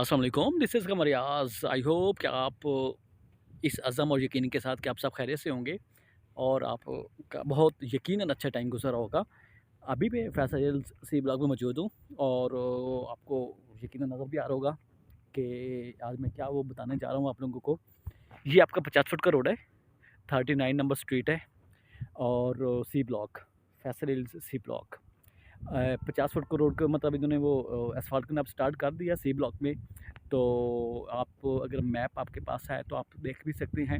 अस्सलाम वालेकुम, this is Qamar Riyaz. I hope कि आप इस अज़म और यकीन के साथ कि आप सब खैरियत से होंगे और आप का बहुत यकीनन अच्छा टाइम गुज़रा होगा। अभी मैं फैसल हिल्स सी ब्लॉक में मौजूद हूँ और आपको यकीनन नज़र भी आ रहा होगा कि आज मैं क्या वो बताने जा रहा हूँ आप लोगों को। ये आपका 50 फुट का रोड है, 39 नंबर स्ट्रीट है और C block, Faisal hills C block. 50 foot का रोड का मतलब इन्होंने वो एसफाल्ट करना अब स्टार्ट कर दिया सी ब्लॉक में। तो आप अगर मैप आपके पास है तो आप देख भी सकते हैं।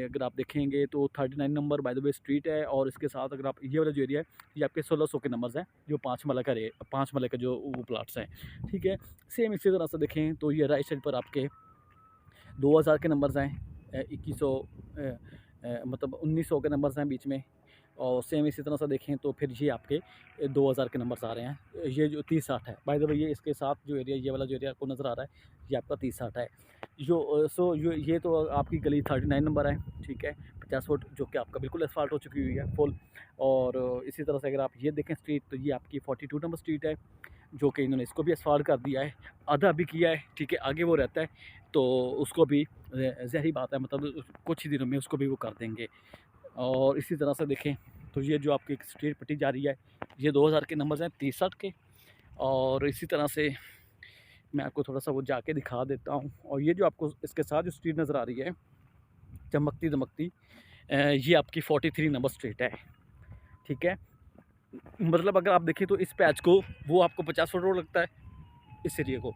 अगर आप देखेंगे तो 39 number by the way street है और इसके साथ अगर आप ये वाला जो एरिया है ये आपके 1600 के नंबर्स हैं, जो 5 मरले का जो वो प्लाट्स हैं, ठीक है। सेम इसी तरह से देखें तो ये राइट साइड पर आपके 2000 के नंबर्स हैं, 2100 मतलब 1900 के नंबर्स हैं बीच में। और सेम इसी तरह से देखें तो फिर ये आपके 2000 के नंबर्स आ रहे हैं। ये जो 30-60 है बाय द वे, ये इसके साथ जो एरिया ये वाला जो एरिया आपको नज़र आ रहा है ये आपका 30-60 है। ये तो आपकी गली 39 नंबर है, ठीक है। 50 फुट जो कि आपका बिल्कुल एसफाल्ट हो चुकी हुई है फुल। और इसी तरह से अगर आप ये देखें स्ट्रीट तो ये आपकी 42 नंबर स्ट्रीट है, जो कि इन्होंने इसको भी एसफाल्ट कर दिया है, आधा भी किया है, ठीक है। आगे वो रहता है तो उसको भी ज़ाहिर बात है, मतलब कुछ ही दिनों में उसको भी वो कर देंगे। और इसी तरह से देखें तो ये जो आपकी एक स्ट्रीट पट्टी जा रही है ये 2000 के नंबर्स हैं, 30-60 के। और इसी तरह से मैं आपको थोड़ा सा वो जाके दिखा देता हूँ। और ये जो आपको इसके साथ जो स्ट्रीट नज़र आ रही है चमकती दमकती, ये आपकी 43 नंबर स्ट्रीट है, ठीक है। मतलब अगर आप देखें तो इस पैच को वो आपको 50 फुट रोड लगता है, इस एरिया को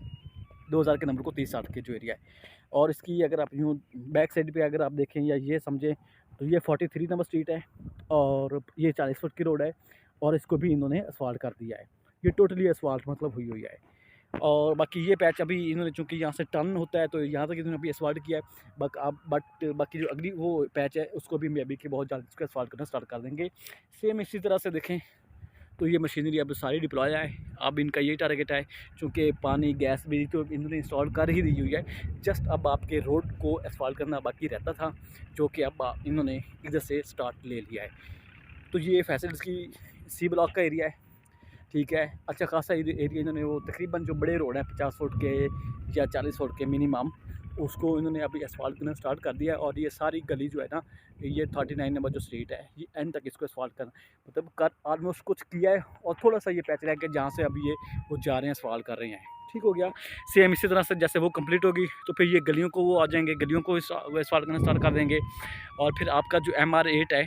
2000 के नंबर को 30-60 के जो एरिया है। और इसकी अगर आप यूँ बैक साइड पे अगर आप देखें या ये समझें तो ये 43 नंबर स्ट्रीट है और ये 40 फुट की रोड है और इसको भी इन्होंने असफाल्ट कर दिया है। ये टोटली असफाल्ट मतलब हुई हुई है। और बाकी ये पैच अभी इन्होंने चूँकि यहाँ से टर्न होता है तो यहाँ तक इन्होंने अभी असफाल्ट किया है। बट बाकी जो अगली वो पैच है उसको भी मे बी कि बहुत जल्द इसको असफाल्ट करना स्टार्ट कर देंगे। सेम इसी तरह से देखें तो ये मशीनरी अब सारी डिप्लॉय है। अब इनका यही टारगेट है, चूँकि पानी गैस भी तो इन्होंने इंस्टॉल कर ही दी हुई है। जस्ट अब आपके रोड को एसफाल्ट करना बाकी रहता था, जो कि अब इन्होंने इधर से स्टार्ट ले लिया है। तो ये फैसल्स की सी ब्लॉक का एरिया है, ठीक है। अच्छा खासा एरिया इन्होंने वो तकरीबन जो बड़े रोड हैं 50 फुट के या 40 फुट के मिनिमम, उसको इन्होंने अभी एसफाल्ट करना स्टार्ट कर दिया है। और ये सारी गली जो है ना, ये 39 नंबर जो स्ट्रीट है ये एंड तक इसको एसफाल्ट करना मतलब कर ऑलमोस्ट कुछ किया है। और थोड़ा सा ये पैच रह गया जहाँ से अभी ये वो जा रहे हैं एसफाल्ट कर रहे हैं, ठीक हो गया। सेम इसी तरह से जैसे वो कंप्लीट होगी तो फिर ये गलियों को वो आ जाएंगे, गलियों को एसफाल्ट करना स्टार्ट कर देंगे। और फिर आपका जो MR8 है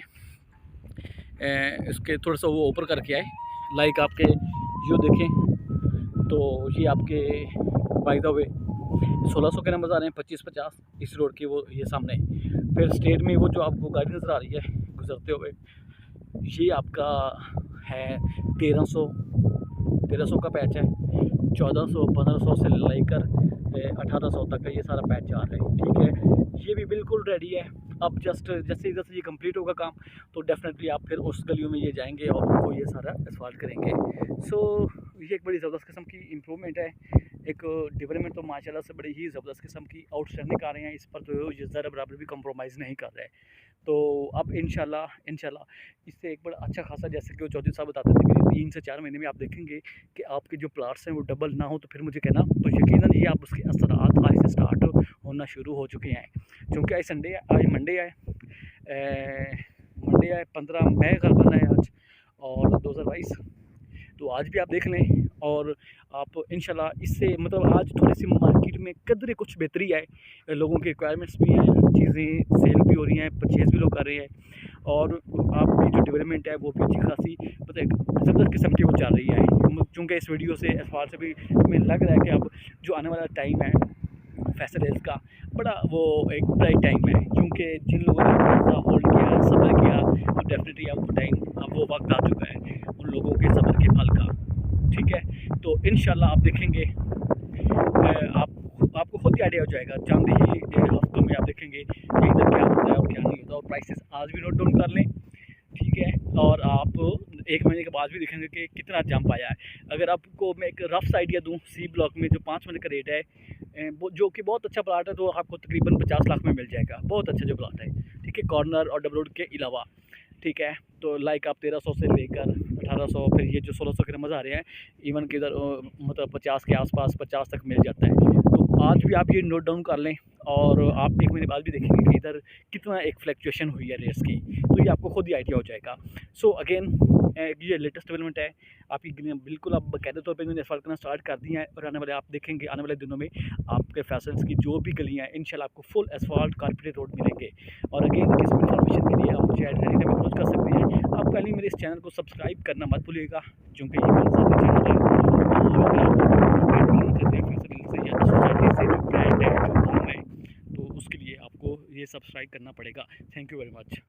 इसके थोड़ा सा वो ऊपर करके आए, लाइक आपके यो देखें तो ये आपके बाय द वे 1600 के नंबर आ रहे हैं, 25-50 इस रोड की वो ये सामने। फिर स्टेट में वो जो आपको गाड़ी नज़र आ रही है गुजरते हुए, ये आपका है 1300 का पैच है। 1400-1500 से लेकर 1800 तक का ये सारा पैच जा रहा है, ठीक है। ये भी बिल्कुल रेडी है। अब जस्ट जैसे इधर से ये कंप्लीट होगा काम तो डेफिनेटली आप फिर उस गलियों में ये जाएंगे और उनको ये सारा एसफाल्ट करेंगे। सो ये एक बड़ी ज़बरदस्त किस्म की इम्प्रूवमेंट है, एक डेवलपमेंट तो माशाल्लाह से बड़ी ही ज़बरदस्त किस्म की आउटस्टैंडिंग आ रहे हैं। इस पर तो ये ज़रा बराबर भी कंप्रोमाइज़ नहीं कर रहे। तो अब इंशाल्लाह इससे एक बड़ा अच्छा खासा, जैसे कि वो चौधरी साहब बताते थे कि 3 से 4 महीने में आप देखेंगे कि आपके जो प्लाट्स हैं वो डबल ना हो तो फिर मुझे कहना, तो यकीनन ये आप उसके असरात आज से स्टार्ट होना शुरू हो चुके हैं। क्योंकि आज संडे है, आज मंडे है, मंडे है 15 मई गलबन है आज और 2022। तो आज भी आप देख लें और आप इंशाल्लाह इससे मतलब आज थोड़ी सी मार्केट में कदरे कुछ बेहतरी है, लोगों की रिक्वायरमेंट्स भी हैं, चीज़ें सेल भी हो रही हैं, परचेज़ भी लोग कर रहे हैं। और आपकी जो डेवलपमेंट है वो भी अच्छी खासी मतलब ज़बरदस्त किस्म की वो चल रही है। चूँकि इस वीडियो से एतबार से भी हमें लग रहा है कि अब जो आने वाला टाइम है फैसल हिल्स का बड़ा वो एक ब्राइट टाइम है, क्योंकि जिन लोगों ने पैसा होल्ड किया, सब्र किया, तो डेफिनेटली अब टाइम, अब वो वक्त आ चुका है उन लोगों के सब्र के फल का, ठीक है। तो इंशाल्लाह आप देखेंगे, आपको खुद ही आइडिया हो जाएगा चंद ही हफ्तों में। आप देखेंगे कि इधर क्या होता है और क्या नहीं होता। और प्राइसेस आज भी नोट डाउन कर लें, ठीक है। और आप 1 महीने के बाद भी देखेंगे कि कितना जंप आया है। अगर आपको मैं एक रफ्स आइडिया दूं, सी ब्लॉक में जो 5 महीने का रेट है जो कि बहुत अच्छा प्लाट है, तो आपको तकरीबन 50 लाख में मिल जाएगा। बहुत अच्छा जो प्लाट है, ठीक है, कॉर्नर और डबल रोड के अलावा, ठीक है। तो लाइक आप 1300 से लेकर 1800, फिर ये जो 1600 के नंबर आ रहे हैं, इवन कि इधर मतलब 50 के आसपास 50 तक मिल जाता है। तो आज भी आप ये नोट डाउन कर लें और आप 1 महीने बाद भी देखेंगे कि इधर कितना एक फ्लक्चुएशन हुई है रेट्स की, तो ये आपको खुद ही आइडिया हो जाएगा। सो अगेन ये लेटेस्ट डेवलपमेंट है। आपकी गलियाँ बिल्कुल अब बाकायदा तौर पे इन्होंने एस्फाल्ट करना स्टार्ट कर दी हैं और आने वाले आप देखेंगे आने वाले दिनों में आपके फैसल्स की जो भी गलियाँ हैं इंशाल्लाह आपको फुल एस्फाल्ट कारपेटेड रोड मिलेंगे। और अगेन किसी भी इन्फॉर्मेशन के लिए आप मुझे ऐड करने में अप्रोच कर सकते हैं। आप पहले मेरे इस चैनल को सब्सक्राइब करना मत भूलिएगा, क्योंकि ये मेरा साथ चैनल है। और अगर आप ब्रांड बनाना चाहते हैं फैसल से या सोसाइटी से, जो ब्रांड है, जो नाम है, तो उसके लिए आपको ये सब्सक्राइब करना पड़ेगा। Thank you very much.